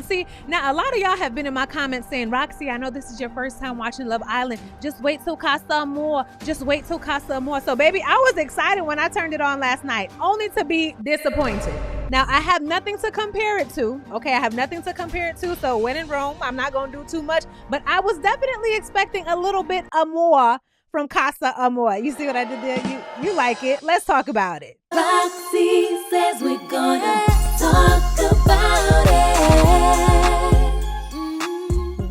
See, now a lot of y'all have been in my comments saying, Roxy, I know this is your first time watching Love Island. Just wait till Casa Amor. Just wait till Casa Amor. So, baby, I was excited when I turned it on last night, only to be disappointed. Now, I have nothing to compare it to. Okay, I have nothing to compare it to. So, when in Rome, I'm not going to do too much. But I was definitely expecting a little bit more from Casa Amor. You see what I did there? You like it. Let's talk about it. Roxiie says we're gonna talk about it.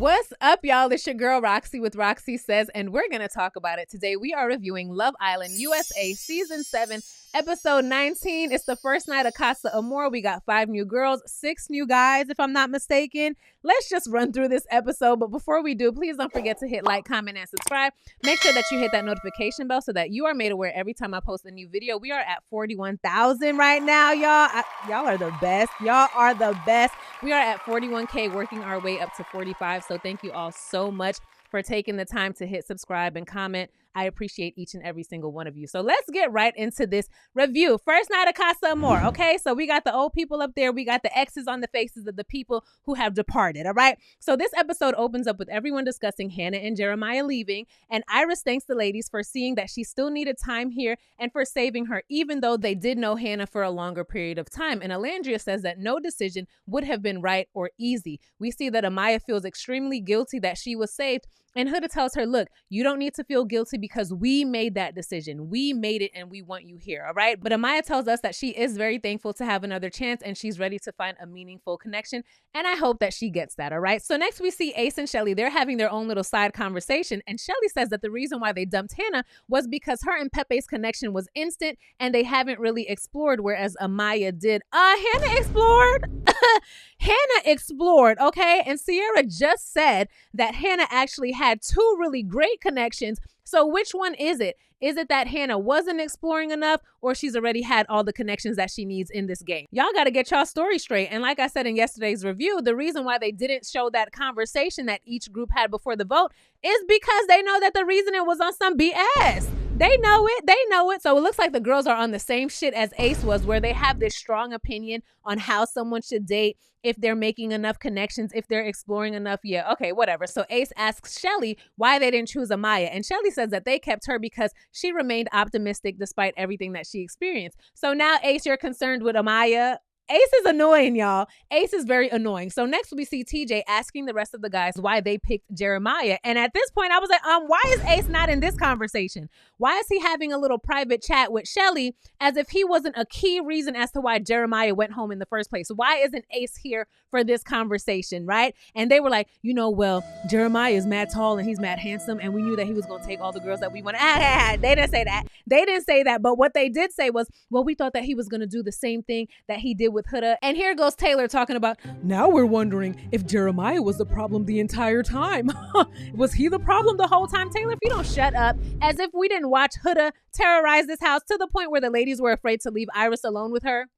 What's up, y'all? It's your girl Roxiie with Roxiie Says, and we're gonna talk about it today. We are reviewing Love Island USA Season 7, Episode 19. It's the first night of Casa Amor. We got 5 new girls, 6 new guys, if I'm not mistaken. Let's just run through this episode. But before we do, please don't forget to hit like, comment, and subscribe. Make sure that you hit that notification bell so that you are made aware every time I post a new video. We are at 41,000 right now, y'all. Y'all are the best. Y'all are the best. We are at 41K, working our way up to 45. So thank you all so much for taking the time to hit subscribe and comment. I appreciate each and every single one of you. So let's get right into this review. First night of Casa Amor, okay? So we got the old people up there. We got the X's on the faces of the people who have departed, all right? So this episode opens up with everyone discussing Hannah and Jeremiah leaving, and Iris thanks the ladies for seeing that she still needed time here and for saving her, even though they did know Hannah for a longer period of time. And Alandria says that no decision would have been right or easy. We see that Amaya feels extremely guilty that she was saved, and Huda tells her, look, you don't need to feel guilty because we made that decision. We made it and we want you here, all right? But Amaya tells us that she is very thankful to have another chance and she's ready to find a meaningful connection. And I hope that she gets that, all right? So next we see Ace and Shelly. They're having their own little side conversation. And Shelly says that the reason why they dumped Hannah was because her and Pepe's connection was instant and they haven't really explored, whereas Amaya did. Hannah explored? Hannah explored, okay? And Sierra just said that Hannah actually had 2 really great connections. So which one is it? Is it that Hannah wasn't exploring enough, or she's already had all the connections that she needs in this game? Y'all got to get y'all story straight. And like I said in yesterday's review, the reason why they didn't show that conversation that each group had before the vote is because they know that the reason it was on some BS. They know it. They know it. So it looks like the girls are on the same shit as Ace was, where they have this strong opinion on how someone should date, if they're making enough connections, if they're exploring enough. Yeah, okay, whatever. So Ace asks Shelly why they didn't choose Amaya. And Shelly says that they kept her because she remained optimistic despite everything that she experienced. So now, Ace, you're concerned with Amaya. Ace is annoying, y'all. Ace is very annoying. So next we see TJ asking the rest of the guys why they picked Jeremiah. And at this point I was like, why is Ace not in this conversation? Why is he having a little private chat with Shelly as if he wasn't a key reason as to why Jeremiah went home in the first place? Why isn't Ace here for this conversation, right? And they were like, well, Jeremiah is mad tall and he's mad handsome and we knew that he was going to take all the girls that we want. They didn't say that. They didn't say that. But what they did say was, well, we thought that he was going to do the same thing that he did with Huda. And here goes Taylor talking about, now we're wondering if Jeremiah was the problem the entire time. Was he the problem the whole time? Taylor, if you don't shut up, as if we didn't watch Huda terrorize this house to the point where the ladies were afraid to leave Iris alone with her.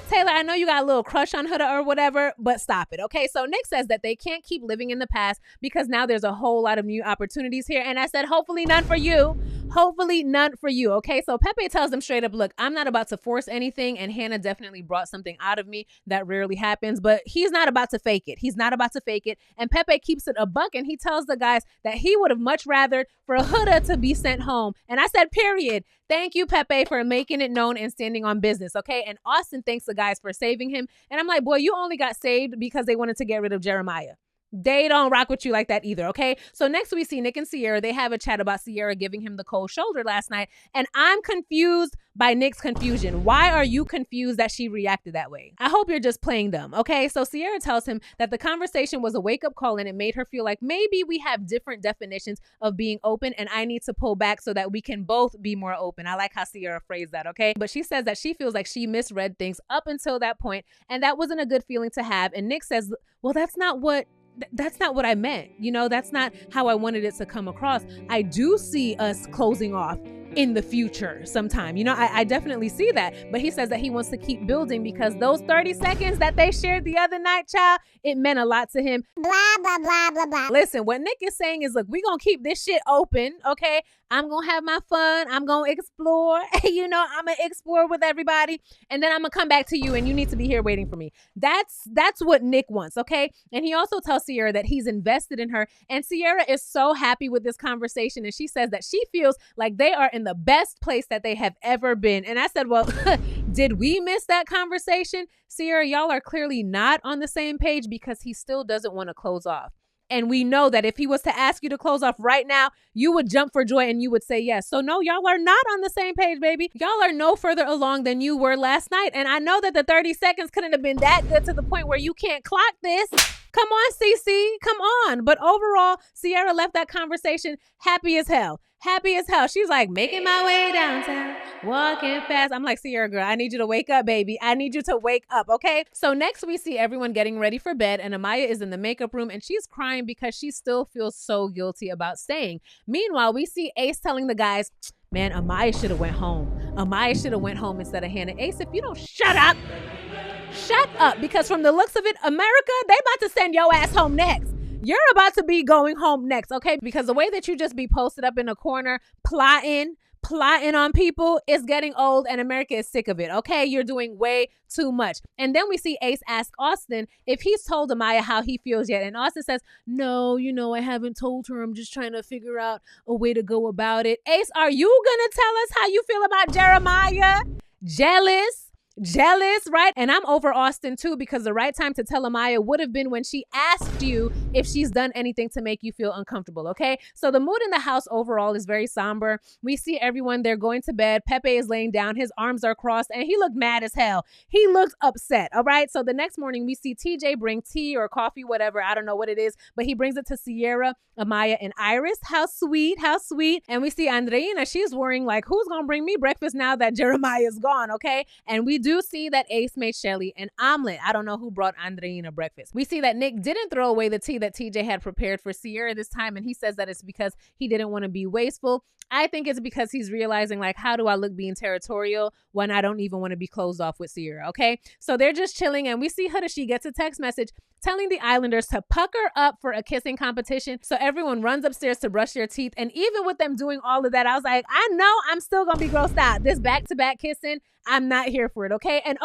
Taylor, I know you got a little crush on Huda or whatever, but stop it, okay? So Nick says that they can't keep living in the past because now there's a whole lot of new opportunities here. And I said, hopefully none for you. Hopefully none for you, okay? So Pepe tells them straight up, look, I'm not about to force anything, and Hannah definitely brought something out of me that rarely happens, but he's not about to fake it. He's not about to fake it. And Pepe keeps it a buck, and he tells the guys that he would have much rather for Huda to be sent home. And I said, period. Thank you, Pepe, for making it known and standing on business, okay? And Austin thanks the guys for saving him. And I'm like, boy, you only got saved because they wanted to get rid of Jeremiah. They don't rock with you like that either, okay? So next we see Nick and Sierra. They have a chat about Sierra giving him the cold shoulder last night. And I'm confused by Nick's confusion. Why are you confused that she reacted that way? I hope you're just playing dumb, okay? So Sierra tells him that the conversation was a wake-up call and it made her feel like maybe we have different definitions of being open and I need to pull back so that we can both be more open. I like how Sierra phrased that, okay? But she says that she feels like she misread things up until that point and that wasn't a good feeling to have. And Nick says, well, that's not what I meant. That's not how I wanted it to come across. I do see us closing off in the future sometime. You know, I definitely see that. But he says that he wants to keep building because those 30 seconds that they shared the other night, child, it meant a lot to him. Blah, blah, blah, blah, blah. Listen, what Nick is saying is, look, we're going to keep this shit open, okay? I'm going to have my fun. I'm going to explore. You know, I'm going to explore with everybody. And then I'm going to come back to you and you need to be here waiting for me. That's what Nick wants, okay? And he also tells Sierra that he's invested in her. And Sierra is so happy with this conversation. And she says that she feels like they are in the best place that they have ever been. And I said, well, did we miss that conversation? Sierra, y'all are clearly not on the same page because he still doesn't want to close off. And we know that if he was to ask you to close off right now, you would jump for joy and you would say yes. So no, y'all are not on the same page, baby. Y'all are no further along than you were last night. And I know that the 30 seconds couldn't have been that good to the point where you can't clock this. Come on, CC, come on. But overall, Sierra left that conversation happy as hell. Happy as hell. She's like, making my way downtown, walking fast. I'm like, Sierra girl, I need you to wake up, baby. I need you to wake up, okay? So next we see everyone getting ready for bed and Amaya is in the makeup room and she's crying because she still feels so guilty about staying. Meanwhile, we see Ace telling the guys, man, Amaya should have went home. Amaya should have went home instead of Hannah. Ace, if you don't shut up, because from the looks of it, America, they about to send your ass home next. You're about to be going home next, okay? Because the way that you just be posted up in a corner, plotting on people is getting old and America is sick of it, okay? You're doing way too much. And then we see Ace ask Austin if he's told Amaya how he feels yet. And Austin says, no, I haven't told her. I'm just trying to figure out a way to go about it. Ace, are you gonna tell us how you feel about Jeremiah? Jealous, right? And I'm over Austin too because the right time to tell Amaya would have been when she asked you if she's done anything to make you feel uncomfortable, okay? So the mood in the house overall is very somber. We see everyone, they're going to bed. Pepe is laying down. His arms are crossed and he looked mad as hell. He looked upset, all right? So the next morning we see TJ bring tea or coffee, whatever. I don't know what it is, but he brings it to Sierra, Amaya, and Iris. How sweet. And we see Andreina. She's worrying like, who's going to bring me breakfast now that Jeremiah is gone, okay? And we do see that Ace made Shelly an omelet. I don't know who brought Andreina breakfast. We see that Nick didn't throw away the tea that TJ had prepared for Sierra this time, and he says that it's because he didn't want to be wasteful. I think it's because he's realizing, like, how do I look being territorial when I don't even want to be closed off with Sierra, okay? So they're just chilling, and we see She gets a text message telling the Islanders to pucker up for a kissing competition. So everyone runs upstairs to brush their teeth, and even with them doing all of that, I was like, I know I'm still gonna be grossed out. This back-to-back kissing, I'm not here for it, okay? And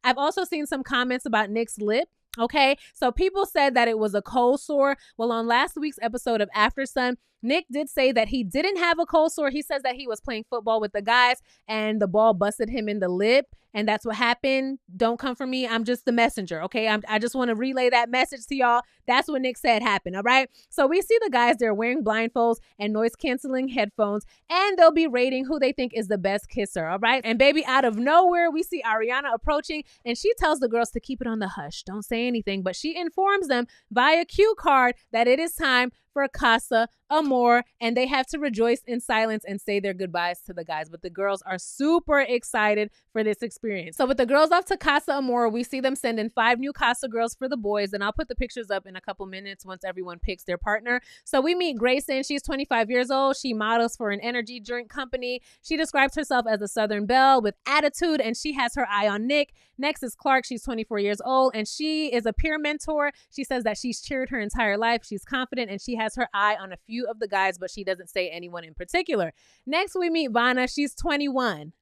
I've also seen some comments about Nick's lip. Okay, so people said that it was a cold sore. Well, on last week's episode of After Sun, Nick did say that he didn't have a cold sore. He says that he was playing football with the guys and the ball busted him in the lip. And that's what happened. Don't come for me. I'm just the messenger, okay? I just want to relay that message to y'all. That's what Nick said happened, all right? So we see the guys, they're wearing blindfolds and noise-canceling headphones, and they'll be rating who they think is the best kisser, all right? And baby, out of nowhere, we see Ariana approaching, and she tells the girls to keep it on the hush. Don't say anything, but she informs them via cue card that it is time for Casa Amor, and they have to rejoice in silence and say their goodbyes to the guys. But the girls are super excited for this experience. So with the girls off to Casa Amor, we see them send in 5 new Casa girls for the boys, and I'll put the pictures up in a couple minutes once everyone picks their partner. So we meet Grayson. She's 25 years old. She models for an energy drink company. She describes herself as a Southern belle with attitude, and she has her eye on Nick. Next is Clark. She's 24 years old, and she is a peer mentor. She says that she's cheered her entire life. She's confident, and she has her eye on a few of the guys, but she doesn't say anyone in particular. Next, we meet Vanna. She's 21.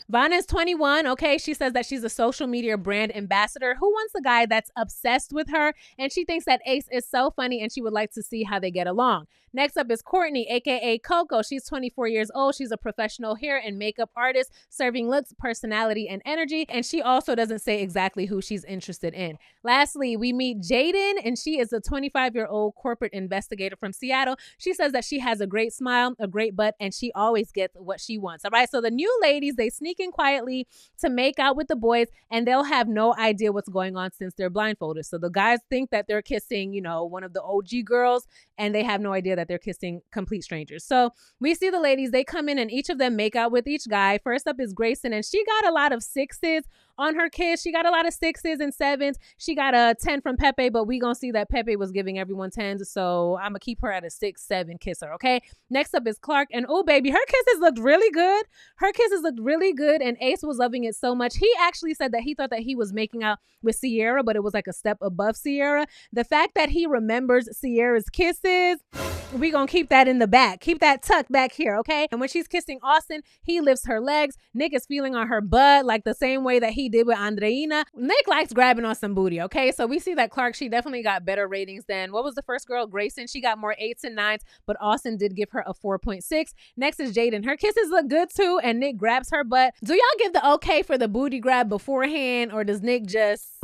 Vanna is 21, okay? She says that she's a social media brand ambassador who wants a guy that's obsessed with her, and she thinks that Ace is so funny and she would like to see how they get along. Next up is Courtney, aka Coco. She's 24 years old. She's a professional hair and makeup artist, serving looks, personality, and energy, and she also doesn't say exactly who she's interested in. Lastly, we meet Jaden, and she is a 25-year-old corporate investigator from Seattle. She says that she has a great smile, a great butt, and she always gets what she wants. All right, so the new ladies, they sneak in quietly to make out with the boys, and they'll have no idea what's going on since they're blindfolded. So the guys think that they're kissing, one of the OG girls, and they have no idea that they're kissing complete strangers. So we see the ladies, they come in and each of them make out with each guy. First up is Grayson, and she got a lot of sixes on her kiss. She got a lot of 6s and 7s. She got a 10 from Pepe, but we gonna see that Pepe was giving everyone 10s, so I'm gonna keep her at a 6-7 kisser, okay? Next up is Clark, and oh baby, her kisses looked really good. And Ace was loving it so much. He actually said that he thought that he was making out with Sierra, but it was like a step above Sierra. The fact that he remembers Sierra's kisses, we gonna keep that in the back. Keep that tucked back here, okay? And when she's kissing Austin, he lifts her legs. Nick is feeling on her butt like the same way that he did with Andreina. Nick likes grabbing on some booty, okay? So we see that Clark, she definitely got better ratings than, what was the first girl? Grayson. She got more 8s and 9s, but Austin did give her a 4.6. Next is Jaden. Her kisses look good too, and Nick grabs her butt. Do y'all give the okay for the booty grab beforehand, or does Nick just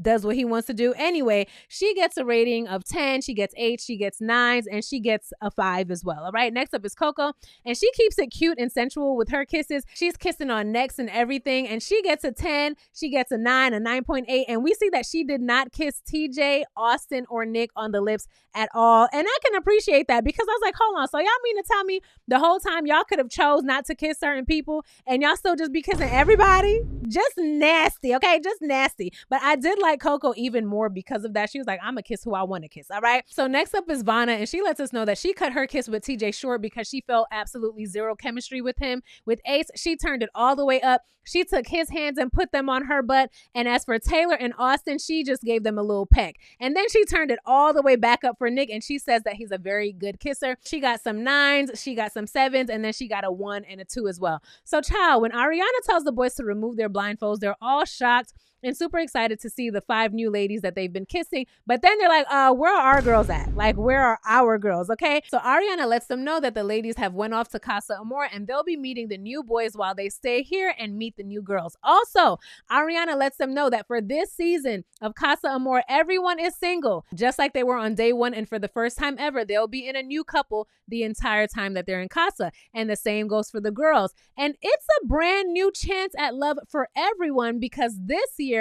does what he wants to do? Anyway, she gets a rating of 10, she gets 8, she gets 9s, and she gets a 5 as well. All right, next up is Coco, and she keeps it cute and sensual with her kisses. She's kissing on necks and everything, and she gets a 10, she gets a 9, a 9.8, and we see that she did not kiss TJ, Austin, or Nick on the lips at all. And I can appreciate that, because I was like, hold on, so y'all mean to tell me the whole time y'all could have chose not to kiss certain people and y'all still just be kissing everybody? Just nasty, okay? Just nasty. But I did like Coco even more because of that. She was like, I'm gonna kiss who I want to kiss, all right? So next up is Vanna, and she lets us know that she cut her kiss with TJ short because she felt absolutely zero chemistry with him. With Ace, she turned it all the way up. She took his hands and put them on her butt. And as for Taylor and Austin, she just gave them a little peck. And then she turned it all the way back up for Nick, and she says that he's a very good kisser. She got some 9s, she got some 7s, and then she got a 1 and a 2 as well. So child, when Ariana tells the boys to remove their blindfolds, they're all shocked and super excited to see the 5 new ladies that they've been kissing. But then they're like, where are our girls at? Like, where are our girls, okay? So Ariana lets them know that the ladies have went off to Casa Amor, and they'll be meeting the new boys while they stay here and meet the new girls. Also, Ariana lets them know that for this season of Casa Amor, everyone is single, just like they were on day 1. And for the first time ever, they'll be in a new couple the entire time that they're in Casa. And the same goes for the girls. And it's a brand new chance at love for everyone, because this year,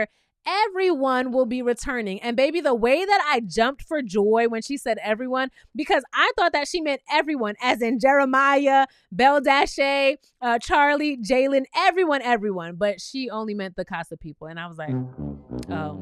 everyone will be returning. And baby, the way that I jumped for joy when she said everyone, because I thought that she meant everyone, as in Jeremiah, Belle Dashe, Charlie, Jalen, everyone. But she only meant the Casa people. And I was like, oh.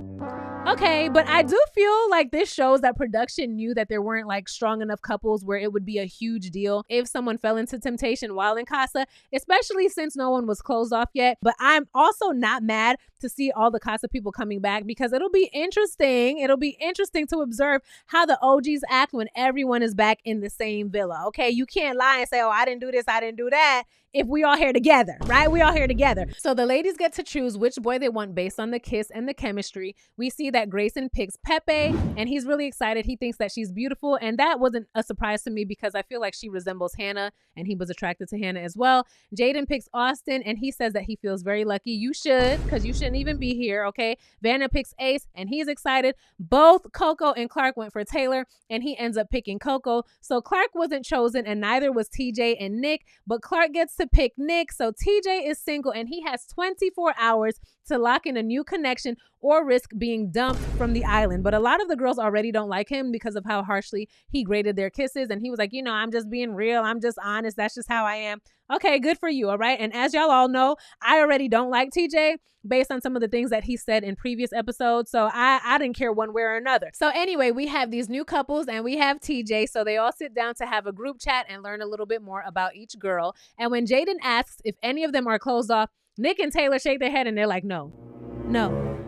Okay, but I do feel like this shows that production knew that there weren't like strong enough couples where it would be a huge deal if someone fell into temptation while in Casa, especially since no one was closed off yet. But I'm also not mad to see all the Casa people coming back, because it'll be interesting. It'll be interesting to observe how the OGs act when everyone is back in the same villa. Okay, you can't lie and say, oh, I didn't do this, I didn't do that, if we all here together, right? We all here together. So the ladies get to choose which boy they want based on the kiss and the chemistry. We see that Grayson picks Pepe, and he's really excited. He thinks that she's beautiful, and that wasn't a surprise to me because I feel like she resembles Hannah, and he was attracted to Hannah as well. Jaden picks Austin, and he says that he feels very lucky. You should, because you shouldn't even be here, okay? Vanna picks Ace, and he's excited. Both Coco and Clark went for Taylor, and he ends up picking Coco. So Clark wasn't chosen, and neither was TJ and Nick, but Clark gets to pick Nick. So TJ is single, and he has 24 hours to lock in a new connection or risk being dumped from the island. But a lot of the girls already don't like him because of how harshly he graded their kisses. And he was like, I'm just being real. I'm just honest. That's just how I am. Okay, good for you. All right. And as y'all all know, I already don't like TJ based on some of the things that he said in previous episodes. So I didn't care one way or another. So anyway, we have these new couples and we have TJ. So they all sit down to have a group chat and learn a little bit more about each girl. And when Jaden asks if any of them are closed off, Nick and Taylor shake their head and they're like, no.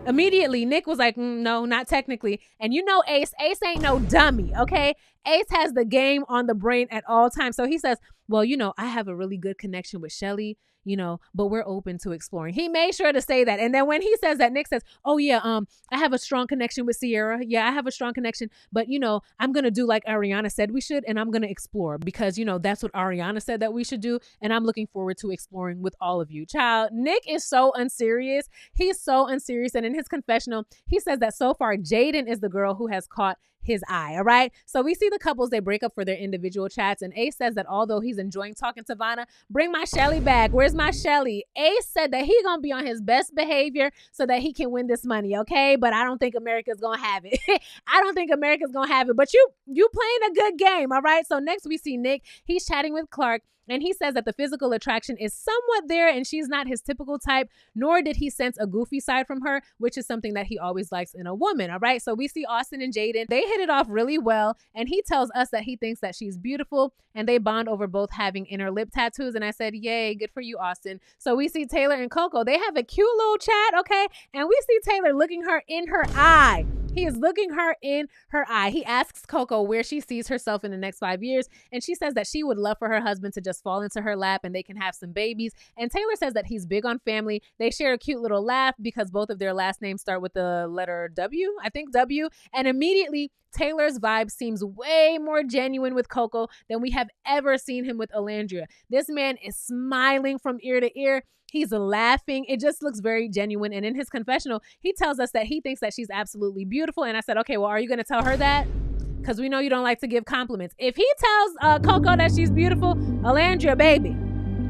Immediately, Nick was like, no, not technically. And Ace ain't no dummy, okay? Ace has the game on the brain at all times. So he says, well, I have a really good connection with Shelly, but we're open to exploring. He made sure to say that. And then when he says that, Nick says, oh yeah, I have a strong connection with Sierra. Yeah, I have a strong connection, but I'm going to do like Ariana said we should, and I'm going to explore because, that's what Ariana said that we should do. And I'm looking forward to exploring with all of you. Child, Nick is so unserious. He's so unserious. And in his confessional, he says that so far, Jaden is the girl who has caught his eye. All right. So we see the couples, they break up for their individual chats. And Ace says that although he's enjoying talking to Vanna, bring my Shelly back. Where's my Shelly? Ace said that he gonna be on his best behavior so that he can win this money. Okay. But I don't think America's gonna have it. I don't think America's gonna have it. But you playing a good game. All right. So next we see Nick. He's chatting with Clark. And he says that the physical attraction is somewhat there and she's not his typical type, nor did he sense a goofy side from her, which is something that he always likes in a woman. All right. So we see Austin and Jaden. They hit it off really well. And he tells us that he thinks that she's beautiful and they bond over both having inner lip tattoos. And I said, yay, good for you, Austin. So we see Taylor and Coco. They have a cute little chat. Okay. And we see Taylor looking her in her eye. He is looking her in her eye. He asks Coco where she sees herself in the next 5 years. And she says that she would love for her husband to just fall into her lap and they can have some babies. And Taylor says that he's big on family. They share a cute little laugh because both of their last names start with the letter W, I think W. And immediately Taylor's vibe seems way more genuine with Coco than we have ever seen him with Alandria. This man is smiling from ear to ear. He's laughing. It just looks very genuine. And in his confessional, he tells us that he thinks that she's absolutely beautiful. And I said, okay, well, are you going to tell her that? Because we know you don't like to give compliments. If he tells Coco that she's beautiful, Alandria, baby,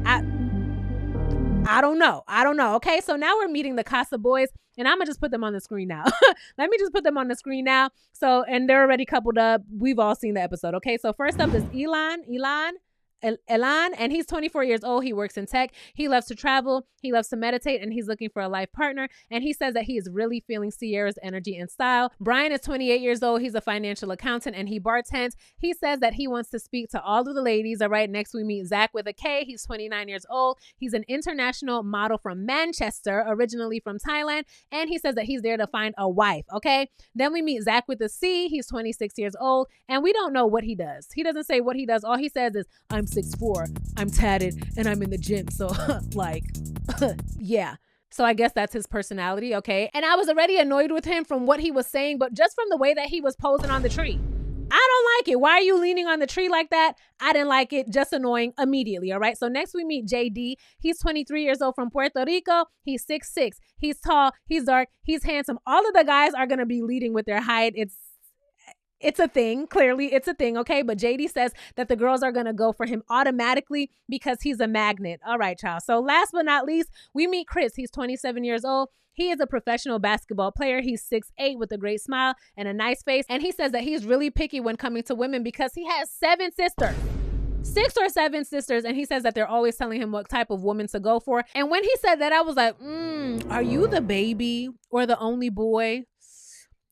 I don't know. Okay, so now we're meeting the Casa boys. And I'm going to just put them on the screen now. Let me just put them on the screen now. So, and they're already coupled up. We've all seen the episode. Okay, so first up is Elan, and he's 24 years old. He works in tech. He loves to travel. He loves to meditate, and he's looking for a life partner. And he says that he is really feeling Sierra's energy and style. Brian is 28 years old. He's a financial accountant, and he bartends. He says that he wants to speak to all of the ladies. All right, next we meet Zach with a K. He's 29 years old. He's an international model from Manchester, originally from Thailand, and he says that he's there to find a wife. Okay, then we meet Zach with a C. He's 26 years old, and we don't know what he does. He doesn't say what he does. All he says is, I'm 6'4", I'm tatted, and I'm in the gym. So like, yeah. So I guess that's his personality, okay? And I was already annoyed with him from what he was saying, but just from the way that he was posing on the tree. I don't like it. Why are you leaning on the tree like that? I didn't like it. Just annoying immediately, all right? So next we meet JD. He's 23 years old from Puerto Rico. He's 6'6". He's tall. He's dark. He's handsome. All of the guys are going to be leading with their height. It's a thing. Clearly, it's a thing, okay? But JD says that the girls are going to go for him automatically because he's a magnet. All right, child. So last but not least, we meet Chris. He's 27 years old. He is a professional basketball player. He's 6'8" with a great smile and a nice face. And he says that he's really picky when coming to women because he has 7 sisters. 6 or 7 sisters, and he says that they're always telling him what type of woman to go for. And when he said that, I was like, are you the baby or the only boy?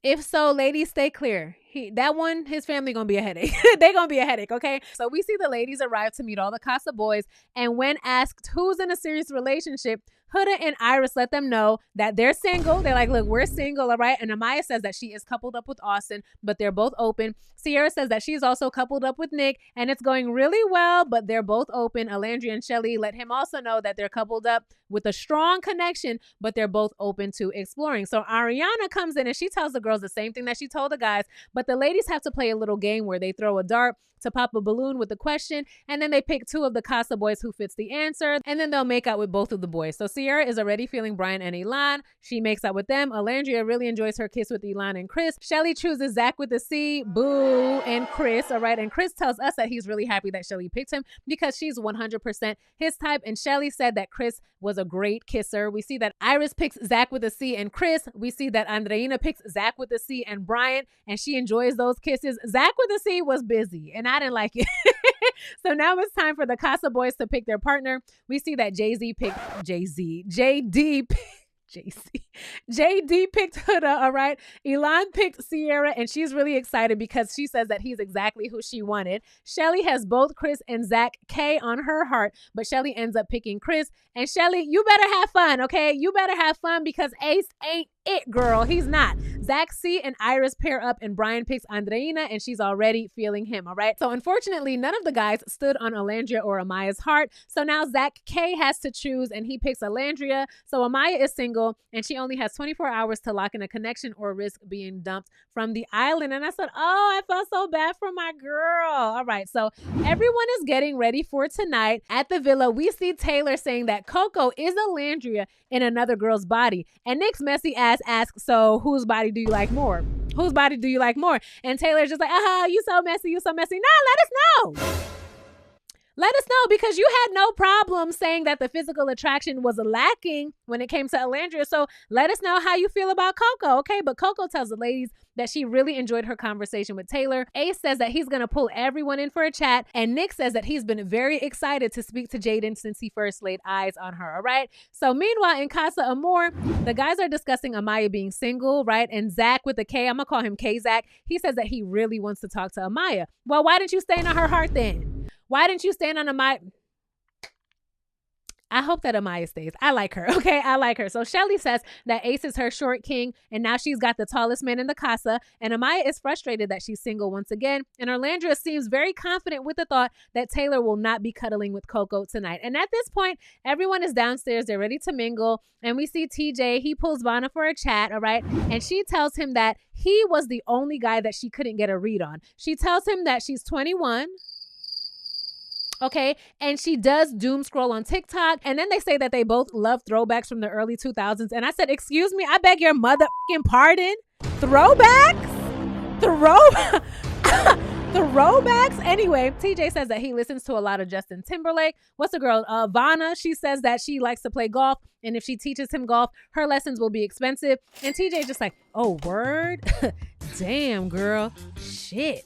If so, ladies, stay clear. His family gonna be a headache. They gonna be a headache, okay? So we see the ladies arrive to meet all the Casa boys, and when asked who's in a serious relationship, Huda and Iris let them know that they're single. They're like, look, we're single, all right? And Amaya says that she is coupled up with Austin, but they're both open. Sierra says that she's also coupled up with Nick, and it's going really well, but they're both open. Alandria and Shelly let him also know that they're coupled up with a strong connection, but they're both open to exploring. So Ariana comes in and she tells the girls the same thing that she told the guys, but the ladies have to play a little game where they throw a dart to pop a balloon with the question, and then they pick 2 of the Casa boys who fits the answer, and then they'll make out with both of the boys. So Sierra is already feeling Brian and Elan. She makes out with them. Alandria really enjoys her kiss with Elan and Chris. Shelly chooses Zach with a C, Boo, and Chris, all right? And Chris tells us that he's really happy that Shelly picked him because she's 100% his type, and Shelly said that Chris was a great kisser. We see that Iris picks Zach with a C and Chris. We see that Andreina picks Zach with a C and Brian, and she enjoys those kisses. Zach with a C was busy, and I didn't like it. So now it's time for the Casa boys to pick their partner. We see that JD picked Huda, all right? Elan picked Sierra, and she's really excited because she says that he's exactly who she wanted. Shelly has both Chris and Zach K on her heart, but Shelly ends up picking Chris. And Shelly, you better have fun, okay? You better have fun because Ace ain't it, girl. He's not. Zach C and Iris pair up, and Brian picks Andreina, and she's already feeling him, all right? So unfortunately, none of the guys stood on Alandria or Amaya's heart. So now Zach K has to choose, and he picks Alandria. So Amaya is single, and she only has 24 hours to lock in a connection or risk being dumped from the island. And I said, oh, I felt so bad for my girl. All right, so everyone is getting ready for tonight. At the villa, we see Taylor saying that Coco is Alandria in another girl's body. And Nick's messy ass asks, so whose body do you like more? Whose body do you like more? And Taylor's just like, you so messy, you so messy. Nah, let us know. Let us know, because you had no problem saying that the physical attraction was lacking when it came to Alandria. So let us know how you feel about Coco, okay? But Coco tells the ladies that she really enjoyed her conversation with Taylor. Ace says that he's going to pull everyone in for a chat. And Nick says that he's been very excited to speak to Jaden since he first laid eyes on her, all right? So meanwhile, in Casa Amor, the guys are discussing Amaya being single, right? And Zach with a K, I'm going to call him K-Zach, he says that he really wants to talk to Amaya. Well, why didn't you stand on her heart then? Why didn't you stand on Amaya? I hope that Amaya stays. I like her, okay? I like her. So Shelly says that Ace is her short king, and now she's got the tallest man in the casa, and Amaya is frustrated that she's single once again, and Orlandria seems very confident with the thought that Taylor will not be cuddling with Coco tonight. And at this point, everyone is downstairs. They're ready to mingle, and we see TJ. He pulls Vanna for a chat, all right? And she tells him that he was the only guy that she couldn't get a read on. She tells him that she's 21. Okay, and she does doom scroll on TikTok, and then they say that they both love throwbacks from the early 2000s, and I said, excuse me, I beg your motherfucking pardon? Throwbacks? Throwbacks? Anyway, TJ says that he listens to a lot of Justin Timberlake. What's the girl? Vanna, she says that she likes to play golf, and if she teaches him golf, her lessons will be expensive. And TJ just like, oh, word? Damn, girl. Shit.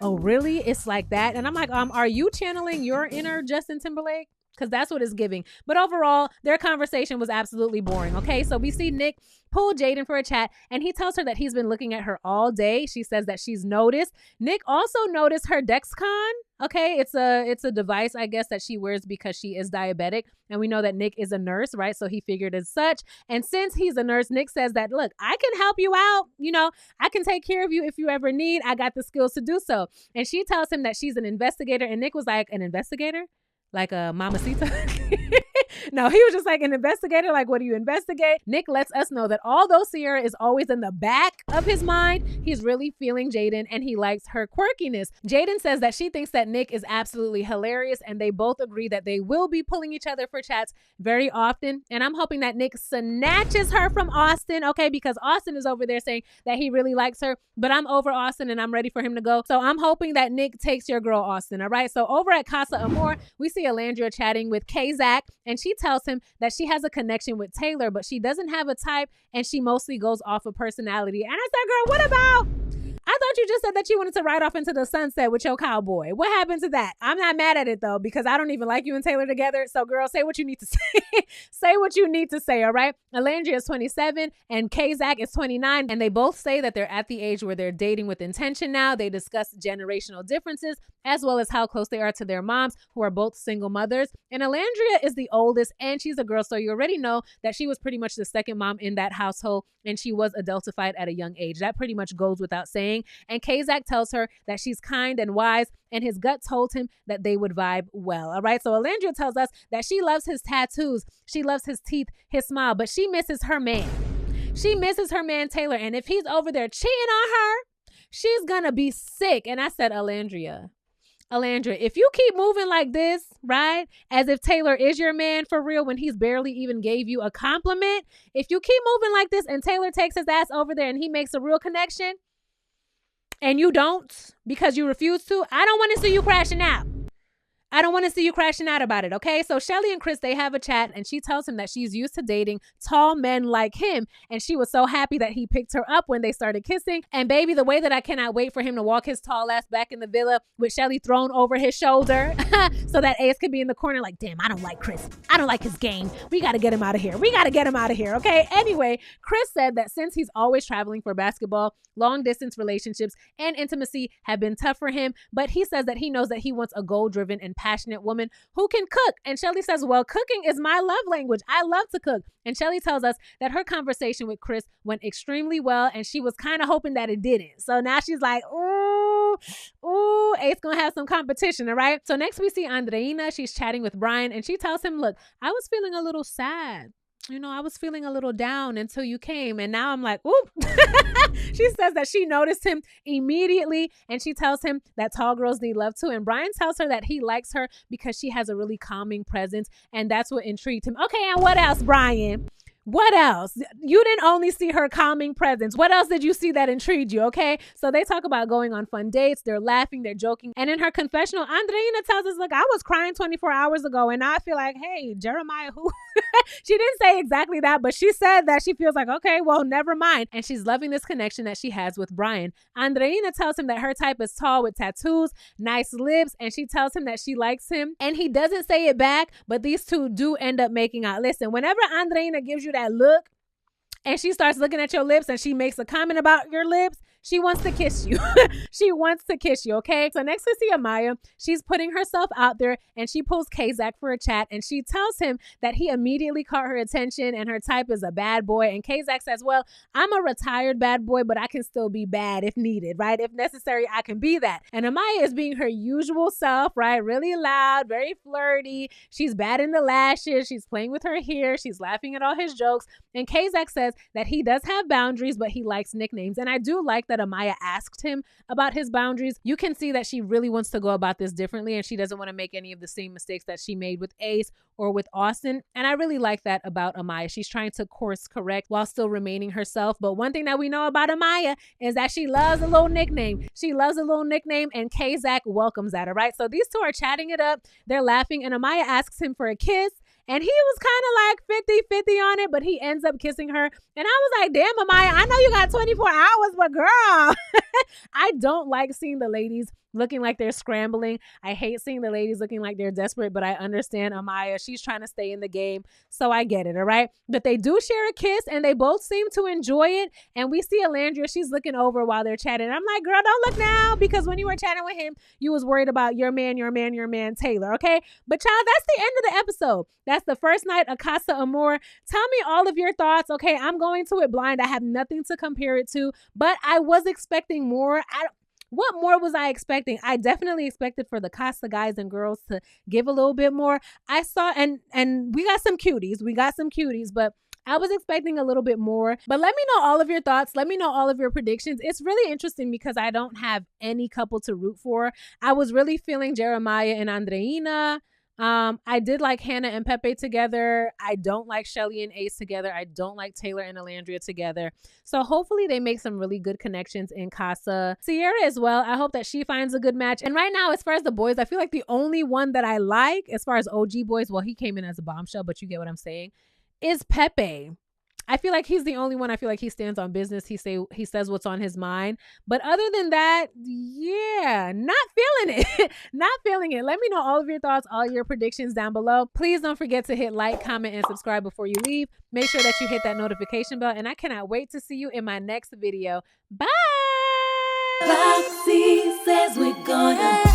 Oh, really? It's like that? And I'm like, are you channeling your inner Justin Timberlake? Because that's what it's giving. But overall, their conversation was absolutely boring, okay? So we see Nick pull Jaden for a chat, and he tells her that he's been looking at her all day. She says that she's noticed. Nick also noticed her Dexcom, okay? It's a device, I guess, that she wears because she is diabetic, and we know that Nick is a nurse, right? So he figured as such. And since he's a nurse, Nick says that, look, I can help you out. You know, I can take care of you if you ever need. I got the skills to do so. And she tells him that she's an investigator, and Nick was like, an investigator? Like a mamacita? No, he was just like an investigator. Like, what do you investigate? Nick lets us know that although Sierra is always in the back of his mind, he's really feeling Jaden, and he likes her quirkiness. Jaden says that she thinks that Nick is absolutely hilarious, and they both agree that they will be pulling each other for chats very often. And I'm hoping that Nick snatches her from Austin, okay? Because Austin is over there saying that he really likes her, but I'm over Austin and I'm ready for him to go. So I'm hoping that Nick takes your girl Austin, all right? So over at Casa Amor, we see Alandria chatting with K-Zach, and she tells him that she has a connection with Taylor, but she doesn't have a type, and she mostly goes off of personality. And I said, girl, what about? I thought you just said that you wanted to ride off into the sunset with your cowboy. What happened to that? I'm not mad at it, though, because I don't even like you and Taylor together. So, girl, say what you need to say. Say what you need to say, all right? Alandria is 27 and K-Zach is 29, and they both say that they're at the age where they're dating with intention now. They discuss generational differences as well as how close they are to their moms, who are both single mothers. And Alandria is the oldest, and she's a girl, so you already know that she was pretty much the second mom in that household, and she was adultified at a young age. That pretty much goes without saying. And K-Zach tells her that she's kind and wise, and his gut told him that they would vibe well. All right. So Alandria tells us that she loves his tattoos. She loves his teeth, his smile, but she misses her man. She misses her man, Taylor. And if he's over there cheating on her, she's going to be sick. And I said, Alandria, if you keep moving like this, right, as if Taylor is your man for real when he's barely even gave you a compliment, if you keep moving like this and Taylor takes his ass over there and he makes a real connection, and you don't because you refuse to, I don't want to see you crashing out. I don't want to see you crashing out about it, okay? So Shelly and Chris, they have a chat, and she tells him that she's used to dating tall men like him, and she was so happy that he picked her up when they started kissing. And baby, the way that I cannot wait for him to walk his tall ass back in the villa with Shelly thrown over his shoulder so that Ace could be in the corner like, damn, I don't like Chris. I don't like his game. We got to get him out of here. We got to get him out of here, okay? Anyway, Chris said that since he's always traveling for basketball, long distance relationships and intimacy have been tough for him, but he says that he knows that he wants a goal-driven and passionate woman who can cook. And Shelly says, well, cooking is my love language. I love to cook. And Shelly tells us that her conversation with Chris went extremely well, and she was kind of hoping that it didn't. So now she's like, ooh, Ace gonna have some competition, all right? So next we see Andreina. She's chatting with Brian, and she tells him, look, I was feeling a little sad. You know, I was feeling a little down until you came, and now I'm like, ooh. She says that she noticed him immediately, and she tells him that tall girls need love too. And Brian tells her that he likes her because she has a really calming presence, and that's what intrigued him. Okay, and what else, Brian? What else? You didn't only see her calming presence. What else did you see that intrigued you? Okay. So they talk about going on fun dates. They're laughing, they're joking. And in her confessional, Andreina tells us, look, I was crying 24 hours ago. And now I feel like, hey, Jeremiah, who? She didn't say exactly that, but she said that she feels like, okay, well, never mind. And she's loving this connection that she has with Brian. Andreina tells him that her type is tall with tattoos, nice lips, and she tells him that she likes him. And he doesn't say it back, but these two do end up making out. Listen, whenever Andreina gives you that look and she starts looking at your lips and she makes a comment about your lips, she wants to kiss you. She wants to kiss you, okay? So next we see Amaya. She's putting herself out there and she pulls Kazak for a chat and she tells him that he immediately caught her attention and her type is a bad boy. And Kazak says, well, I'm a retired bad boy, but I can still be bad if needed, right? If necessary, I can be that. And Amaya is being her usual self, right? Really loud, very flirty. She's batting the lashes. She's playing with her hair. She's laughing at all his jokes. And Kazak says that he does have boundaries, but he likes nicknames. And I do like that Amaya asked him about his boundaries. You can see that she really wants to go about this differently and she doesn't want to make any of the same mistakes that she made with Ace or with Austin. And I really like that about Amaya. She's trying to course correct while still remaining herself. But one thing that we know about Amaya is that she loves a little nickname. She loves a little nickname and Kazak welcomes that, all right? So these two are chatting it up. They're laughing and Amaya asks him for a kiss. And he was kind of like 50-50 on it, but he ends up kissing her. And I was like, damn, Amaya, I know you got 24 hours, but girl, I don't like seeing the ladies looking like they're scrambling. I hate seeing the ladies looking like they're desperate, but I understand Amaya. She's trying to stay in the game, so I get it, all right? But they do share a kiss, and they both seem to enjoy it. And we see Alandria. She's looking over while they're chatting. I'm like, girl, don't look now, because when you were chatting with him, you was worried about your man, Taylor, okay? But child, that's the end of the episode. That's the first night of Casa Amor. Tell me all of your thoughts, okay? I'm going to it blind. I have nothing to compare it to, but I was expecting more. What more was I expecting? I definitely expected for the Casa guys and girls to give a little bit more. I saw, and we got some cuties. But I was expecting a little bit more. But let me know all of your thoughts. Let me know all of your predictions. It's really interesting because I don't have any couple to root for. I was really feeling Jeremiah and Andreina. I did like Hannah and Pepe together. I don't like Shelly and Ace together. I don't like Taylor and Alandria together. So hopefully they make some really good connections in Casa. Sierra as well. I hope that she finds a good match. And right now, as far as the boys, I feel like the only one that I like, as far as OG boys, well, he came in as a bombshell, but you get what I'm saying, is Pepe. I feel like he's the only one. I feel like he stands on business. He says what's on his mind. But other than that, yeah, not feeling it. Not feeling it. Let me know all of your thoughts, all your predictions down below. Please don't forget to hit like, comment, and subscribe before you leave. Make sure that you hit that notification bell. And I cannot wait to see you in my next video. Bye! Roxiie says we're gonna